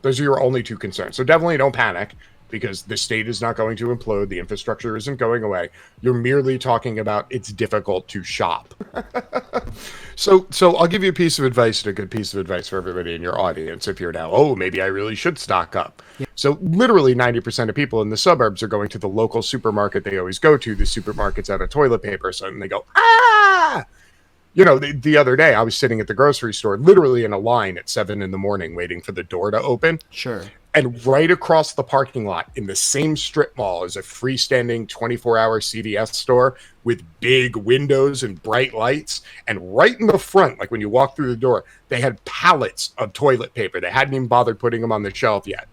Those are your only two concerns. So definitely don't panic, because the state is not going to implode. The infrastructure isn't going away. You're merely talking about it's difficult to shop. So I'll give you a piece of advice, and a good piece of advice for everybody in your audience. If you're now, oh, maybe I really should stock up. Yeah. So literally 90% of people in the suburbs are going to the local supermarket they always go to. The supermarket's out of toilet paper, so and they go, ah! You know, the other day I was sitting at the grocery store, literally in a line at 7 a.m, waiting for the door to open. Sure. And right across the parking lot in the same strip mall is a freestanding 24-hour CVS store with big windows and bright lights. And right in the front, like when you walk through the door, they had pallets of toilet paper. They hadn't even bothered putting them on the shelf yet.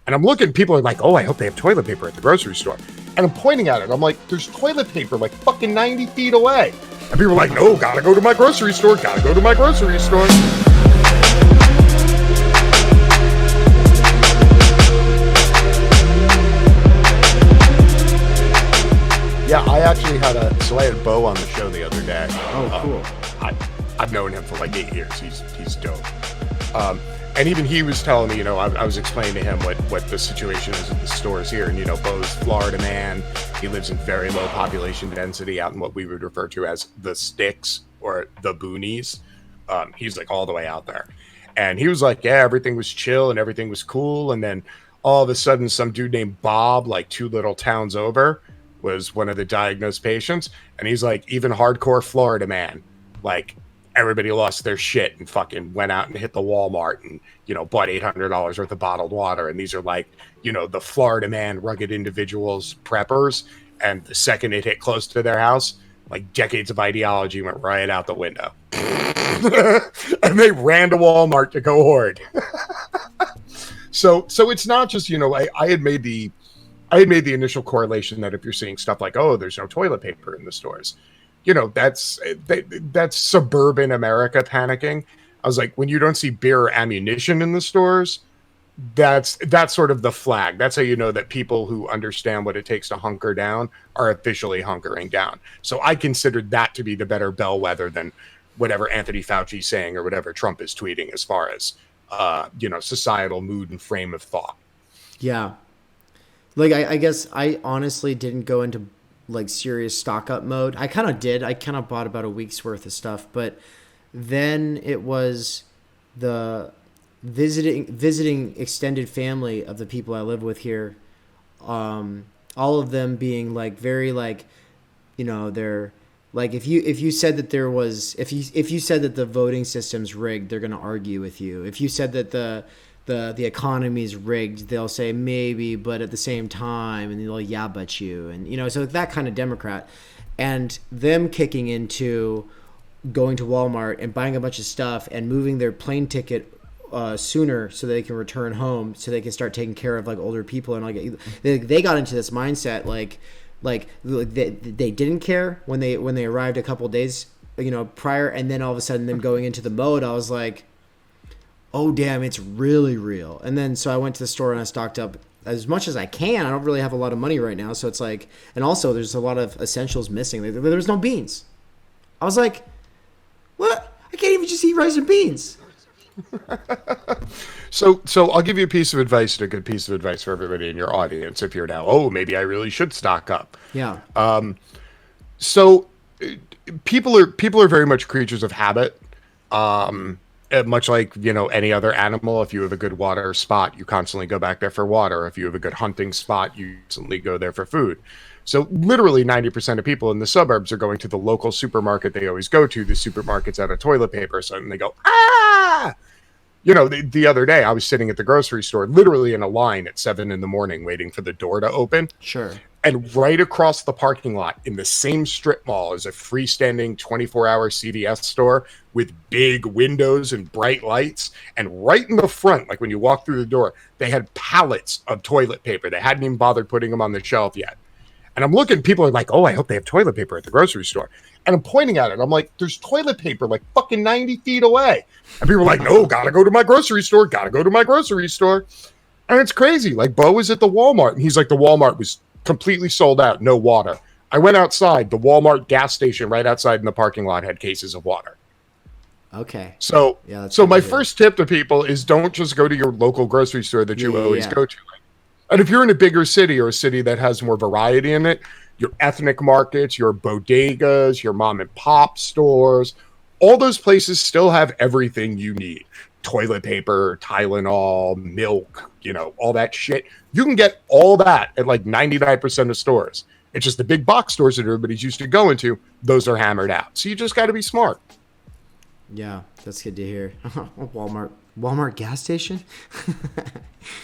And I'm looking, people are like, oh, I hope they have toilet paper at the grocery store. And I'm pointing at it. I'm like, there's toilet paper like fucking 90 feet away. And people are like, no, gotta go to my grocery store, gotta go to my grocery store. Yeah, I actually had I had Bo on the show the other day. Oh, cool. I've known him for like 8 years. He's dope. And even he was telling me, I was explaining to him what the situation is at the stores here. And, Bo's Florida man. He lives in very low population density out in what we would refer to as the sticks or the boonies. He's like all the way out there. And he was like, yeah, everything was chill and everything was cool. And then all of a sudden, some dude named Bob, like 2 little towns over, was one of the diagnosed patients. And he's like, even hardcore Florida man, like, everybody lost their shit and fucking went out and hit the Walmart and, bought $800 worth of bottled water. And these are like, the Florida man, rugged individuals, preppers. And the second it hit close to their house, like decades of ideology went right out the window. And they ran to Walmart to go hoard. So it's not just, I had made the initial correlation that if you're seeing stuff like, oh, there's no toilet paper in the stores, that's suburban America panicking. I was like, when you don't see beer or ammunition in the stores, that's sort of the flag. That's how you know that people who understand what it takes to hunker down are officially hunkering down. So I considered that to be the better bellwether than whatever Anthony Fauci's saying or whatever Trump is tweeting as far as, societal mood and frame of thought. Yeah. Like, I guess I honestly didn't go into like serious stock up mode. I kind of did. I kind of bought about a week's worth of stuff, but then it was the visiting extended family of the people I live with here. All of them being like very like, they're like, if you said that there was, if you said that the voting system's rigged, they're going to argue with you. If you said that the economy's rigged, they'll say maybe, but at the same time, and they'll yeah but you, and so that kind of Democrat. And them kicking into going to Walmart and buying a bunch of stuff and moving their plane ticket sooner so they can return home, so they can start taking care of like older people. And like they got into this mindset like they didn't care when they arrived a couple days prior, and then all of a sudden them going into the mode, I was like, oh, damn, it's really real. And then so I went to the store and I stocked up as much as I can. I don't really have a lot of money right now. So it's like, and also there's a lot of essentials missing. There was no beans. I was like, what? I can't even just eat rice and beans. So I'll give you a piece of advice, and a good piece of advice for everybody in your audience. If you're now, oh, maybe I really should stock up. Yeah. So people are very much creatures of habit. Much like, any other animal, if you have a good water spot, you constantly go back there for water. If you have a good hunting spot, you constantly go there for food. So literally 90% of people in the suburbs are going to the local supermarket they always go to. The supermarket's out of toilet paper, so and they go, ah! The other day I was sitting at the grocery store, literally in a line at 7 a.m, waiting for the door to open. Sure. And right across the parking lot in the same strip mall is a freestanding 24-hour CVS store with big windows and bright lights. And right in the front, like when you walk through the door, they had pallets of toilet paper. They hadn't even bothered putting them on the shelf yet. And I'm looking, people are like, oh, I hope they have toilet paper at the grocery store. And I'm pointing at it. I'm like, there's toilet paper like fucking 90 feet away. And people are like, no, gotta go to my grocery store, gotta go to my grocery store. And it's crazy. Like, Bo was at the Walmart, and he's like, the Walmart was completely sold out, no water. I went outside, the Walmart gas station right outside in the parking lot had cases of water. Okay. So, Yeah, that's so good to my hear. first tip to people is don't just go to your local grocery store that Yeah, you yeah, always yeah. go to. And if you're in a bigger city or a city that has more variety in it, your ethnic markets, your bodegas, your mom and pop stores, all those places still have everything you need. Toilet paper, Tylenol, milk, all that shit. You can get all that at like 99% of stores. It's just the big box stores that everybody's used to going to, those are hammered out. So you just got to be smart. Yeah, that's good to hear. Walmart gas station?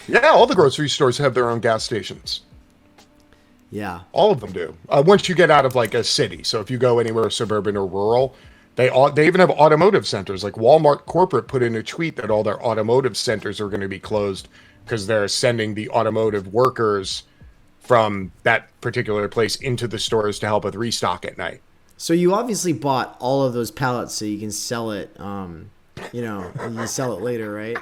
Yeah, all the grocery stores have their own gas stations. Yeah. All of them do. Once you get out of like a city, so if you go anywhere suburban or rural, they even have automotive centers. Like Walmart corporate put in a tweet that all their automotive centers are going to be closed because they're sending the automotive workers from that particular place into the stores to help with restock at night. So you obviously bought all of those pallets so you can sell it. You can sell it later, right?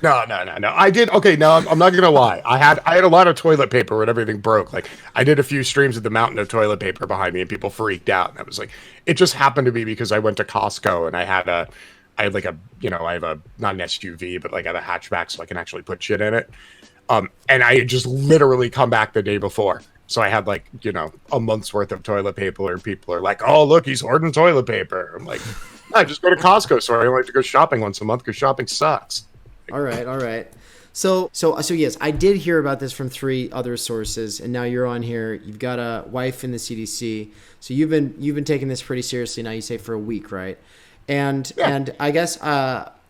No. I did okay. No, I'm not gonna lie. I had a lot of toilet paper when everything broke. Like I did a few streams of the mountain of toilet paper behind me, and people freaked out. And I was like, it just happened to be because I went to Costco and I had like a I have a not an SUV, but like I have a hatchback, so I can actually put shit in it. And I had just literally come back the day before. So I had like, a month's worth of toilet paper, and people are like, oh, look, he's hoarding toilet paper. I'm like, no, I just go to Costco. So I only have to go shopping once a month because shopping sucks. All right. So yes, I did hear about this from 3 other sources, and now you're on here. You've got a wife in the CDC, so you've been taking this pretty seriously. Now you say for a week, right? And Yeah. and I guess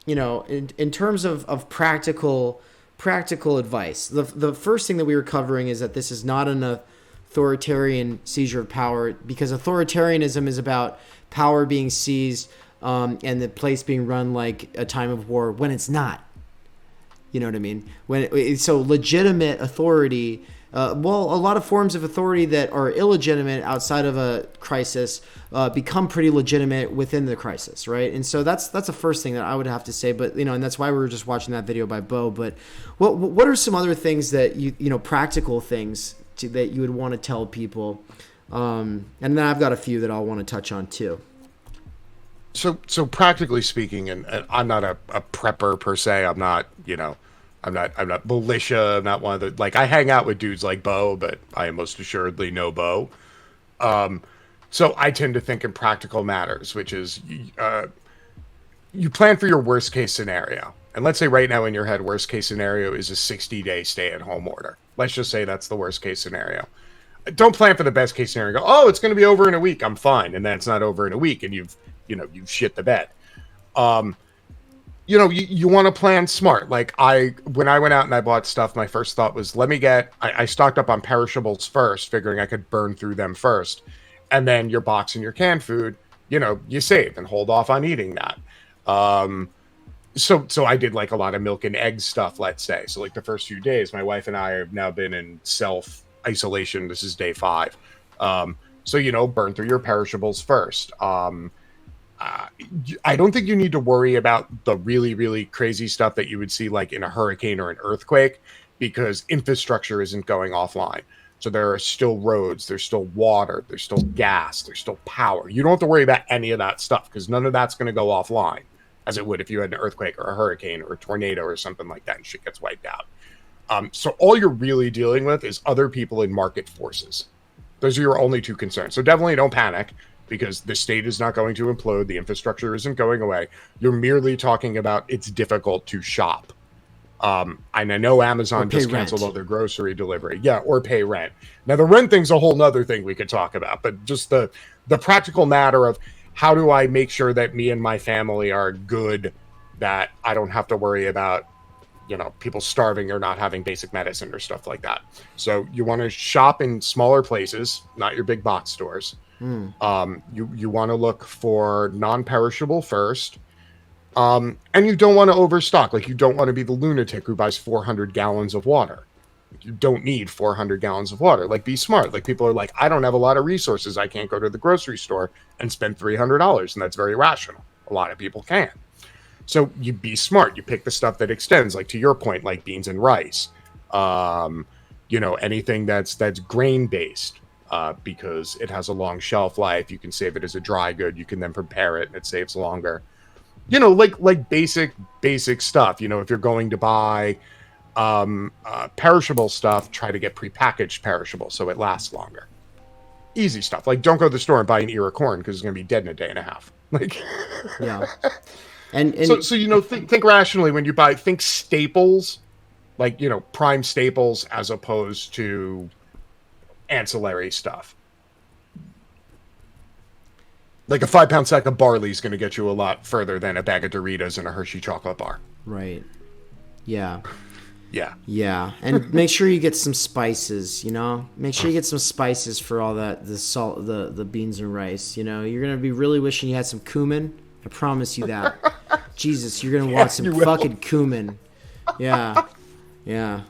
in terms of practical advice, the first thing that we were covering is that this is not an authoritarian seizure of power, because authoritarianism is about power being seized and the place being run like a time of war when it's not. You know what I mean? So legitimate authority, a lot of forms of authority that are illegitimate outside of a crisis become pretty legitimate within the crisis, right? And so that's the first thing that I would have to say. But and that's why we were just watching that video by Bo. But what are some other things that practical things that you would want to tell people? And then I've got a few that I'll want to touch on too. So practically speaking, and I'm not a prepper per se. I'm not, I'm not militia. I'm not one of the, like, I hang out with dudes like Bo, but I am most assuredly no Bo. So I tend to think in practical matters, which is you plan for your worst case scenario. And let's say right now in your head, worst case scenario is a 60-day stay at home order. Let's just say that's the worst case scenario. Don't plan for the best case scenario. Go, oh, it's going to be over in a week. I'm fine. And then it's not over in a week and you've shit the bed. You want to plan smart. Like when I went out and I bought stuff, my first thought was, I stocked up on perishables first, figuring I could burn through them first. And then your box and your canned food, you save and hold off on eating that. So I did like a lot of milk and egg stuff, let's say. So like the first few days, my wife and I have now been in self-isolation. This is day 5. So, burn through your perishables first. I don't think you need to worry about the really, really crazy stuff that you would see like in a hurricane or an earthquake, because infrastructure isn't going offline. So there are still roads, there's still water, there's still gas, there's still power. You don't have to worry about any of that stuff because none of that's going to go offline as it would if you had an earthquake or a hurricane or a tornado or something like that and shit gets wiped out. So all you're really dealing with is other people in market forces. Those are your only 2 concerns. So definitely don't panic, because the state is not going to implode. The infrastructure isn't going away. You're merely talking about it's difficult to shop. And I know Amazon just canceled all their grocery delivery. Yeah, or pay rent. Now, the rent thing's a whole nother thing we could talk about, but just the practical matter of how do I make sure that me and my family are good, that I don't have to worry about, people starving or not having basic medicine or stuff like that. So you want to shop in smaller places, not your big box stores. You want to look for non-perishable first. And you don't want to overstock. Like, you don't want to be the lunatic who buys 400 gallons of water. You don't need 400 gallons of water. Like, be smart. Like, people are like, I don't have a lot of resources. I can't go to the grocery store and spend $300. And that's very rational. A lot of people can. So you be smart. You pick the stuff that extends, like to your point, like beans and rice. Anything that's grain based. because it has a long shelf life. You can save it as a dry good. You can then prepare it, and it saves longer. Like basic stuff. If you're going to buy perishable stuff, try to get prepackaged perishable so it lasts longer. Easy stuff. Like, don't go to the store and buy an ear of corn because it's going to be dead in a day and a half. Like, yeah. And so think rationally when you buy. Think staples, like prime staples, as opposed to ancillary stuff. Like a 5-pound sack of barley is going to get you a lot further than a bag of Doritos and a Hershey chocolate bar. Right. Yeah. Yeah. Yeah. And make sure you get some spices, Make sure you get some spices for all that, the salt, the beans and rice, You're going to be really wishing you had some cumin. I promise you that. Jesus, you're going to want some fucking cumin. Yeah. Yeah.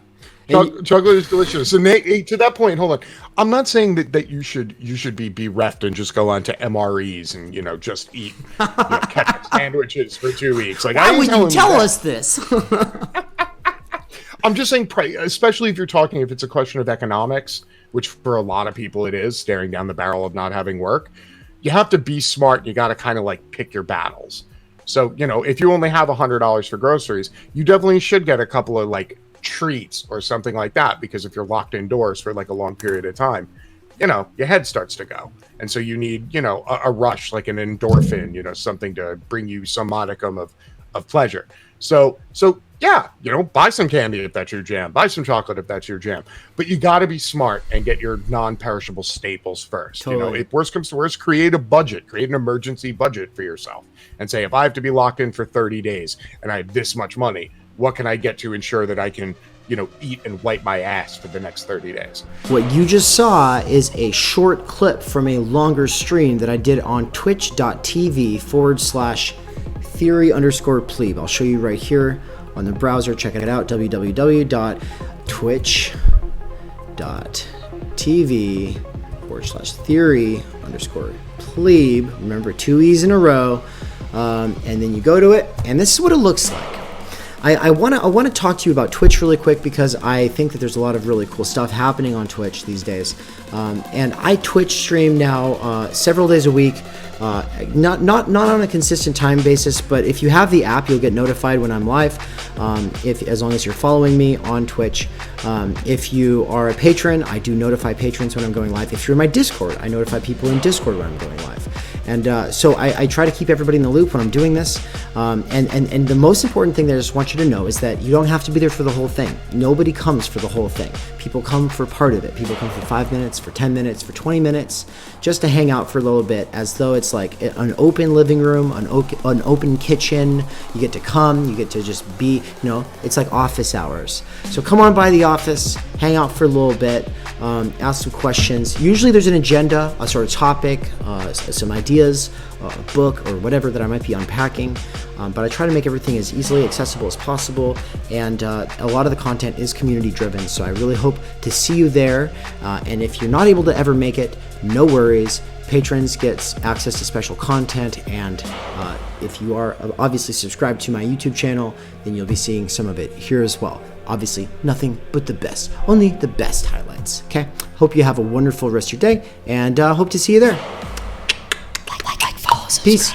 Chocolate is delicious. And to that point, hold on. I'm not saying that you should be bereft and just go on to MREs and just eat ketchup sandwiches for 2 weeks. Like, why would you tell us this? I'm just saying, especially if it's a question of economics, which for a lot of people it is, staring down the barrel of not having work. You have to be smart. You got to kind of like pick your battles. So if you only have $100 for groceries, you definitely should get a couple of like treats or something like that, because if you're locked indoors for like a long period of time, your head starts to go, and so you need a rush, like an endorphin, something to bring you some modicum of pleasure. So yeah, buy some candy if that's your jam, buy some chocolate if that's your jam, but you got to be smart and get your non-perishable staples first. Totally. If worst comes to worst, create an emergency budget for yourself and say, if I have to be locked in for 30 days and I have this much money, what can I get to ensure that I can, eat and wipe my ass for the next 30 days? What you just saw is a short clip from a longer stream that I did on twitch.tv/theory_plebe. I'll show you right here on the browser. Check it out, www.twitch.tv/theory_plebe. Remember, 2 E's in a row. And then you go to it, and this is what it looks like. I want to talk to you about Twitch really quick, because I think that there's a lot of really cool stuff happening on Twitch these days. And I Twitch stream now several days a week, not on a consistent time basis, but if you have the app, you'll get notified when I'm live, as long as you're following me on Twitch. If you are a patron, I do notify patrons when I'm going live. If you're in my Discord, I notify people in Discord when I'm going live. And so I try to keep everybody in the loop when I'm doing this. And the most important thing that I just want you to know is that you don't have to be there for the whole thing. Nobody comes for the whole thing. People come for part of it. People come for 5 minutes, for 10 minutes, for 20 minutes, just to hang out for a little bit, as though it's like an open living room, an open kitchen. You get to come, you get to just be, it's like office hours. So come on by the office, hang out for a little bit, ask some questions. Usually there's an agenda, a sort of topic, some ideas, a book or whatever that I might be unpacking. But I try to make everything as easily accessible as possible, and a lot of the content is community driven, so I really hope to see you there. And if you're not able to ever make it, no worries. Patrons get access to special content, and if you are obviously subscribed to my YouTube channel, then you'll be seeing some of it here as well. Obviously, nothing but the best, only the best highlights. Okay, hope you have a wonderful rest of your day, and hope to see you there. Like, follow, subscribe. Peace.